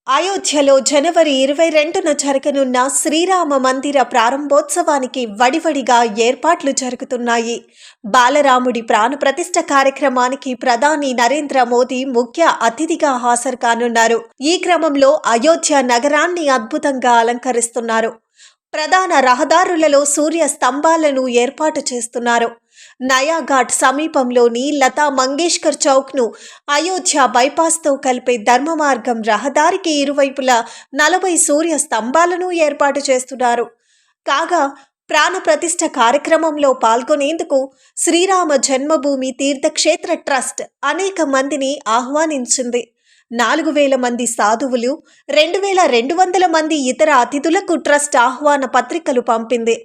అయోధ్యలో జనవరి 22న జరగనున్న శ్రీరామ మందిర ప్రారంభోత్సవానికి వడివడిగా ఏర్పాట్లు జరుగుతున్నాయి. బాలరాముడి ప్రాణప్రతిష్ఠ కార్యక్రమానికి ప్రధాని నరేంద్ర మోదీ ముఖ్య అతిథిగా హాజరు కానున్నారు. ఈ క్రమంలో అయోధ్య నగరాన్ని అద్భుతంగా అలంకరిస్తున్నారు. ప్రధాన రహదారులలో సూర్య స్తంభాలను ఏర్పాటు చేస్తున్నారు. నయాఘాట్ సమీపంలోని లతా మంగేష్కర్ చౌక్ను అయోధ్య బైపాస్తో కలిపే ధర్మ మార్గం రహదారికి ఇరువైపులా 40 సూర్య స్తంభాలను ఏర్పాటు చేస్తున్నారు. కాగా ప్రాణప్రతిష్ఠ కార్యక్రమంలో పాల్గొనేందుకు శ్రీరామ జన్మభూమి తీర్థక్షేత్ర ట్రస్ట్ అనేక మందిని ఆహ్వానించింది. 4,000 మంది సాధువులు, 2,200 మంది ఇతర అతిథులకు ట్రస్ట్ ఆహ్వాన పత్రికలు పంపింది.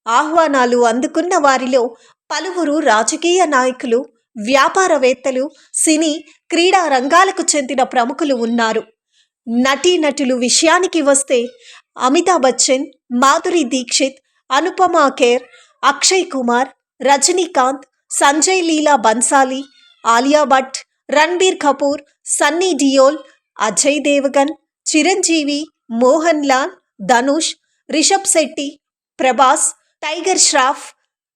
ఆహ్వానాలు అందుకున్న వారిలో పలువురు రాజకీయ నాయకులు, వ్యాపారవేత్తలు, సినీ, క్రీడా రంగాలకు చెందిన ప్రముఖులు ఉన్నారు. నటీనటులు విషయానికి వస్తే అమితాబ్ బచ్చన్, మాధురి దీక్షిత్, అనుపమా ఖేర్, అక్షయ్ కుమార్, రజనీకాంత్, సంజయ్ లీలా బన్సాలి, ఆలియా భట్, రణ్బీర్ కపూర్, సన్నీ డియోల్, అజయ్ దేవగన్, చిరంజీవి, మోహన్ లాల్, ధనుష్, రిషబ్ శెట్టి, ప్రభాస్, టైగర్ ష్రాఫ్,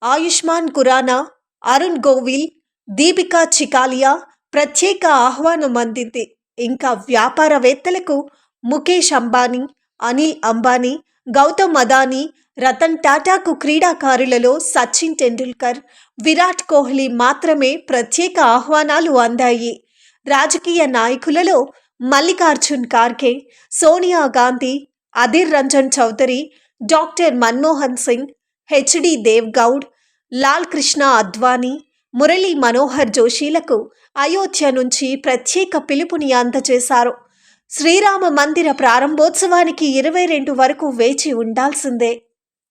ఆయుష్మాన్ ఖురానా, అరుణ్ గోవిల్, దీపికా చికాలియా ప్రత్యేక ఆహ్వానం అందింది. ఇంకా వ్యాపారవేత్తలకు ముఖేష్ అంబానీ, అనిల్ అంబానీ, గౌతమ్ అదానీ, రతన్ టాటాకు క్రీడాకారులలో సచిన్ టెండూల్కర్, విరాట్ కోహ్లీ మాత్రమే ప్రత్యేక ఆహ్వానాలు అందాయి. రాజకీయ నాయకులలో మల్లికార్జున్ ఖార్గే, సోనియా గాంధీ, అధీర్ రంజన్ చౌదరి, డాక్టర్ మన్మోహన్ సింగ్, హెచ్డి దేవ్గౌడ్, లాల్ కృష్ణ అద్వానీ, మురళీ మనోహర్ జోషీలకు అయోధ్య నుంచి ప్రత్యేక పిలుపుని అందజేశారు. శ్రీరామ మందిర ప్రారంభోత్సవానికి 22 వరకు వేచి ఉండాల్సిందే.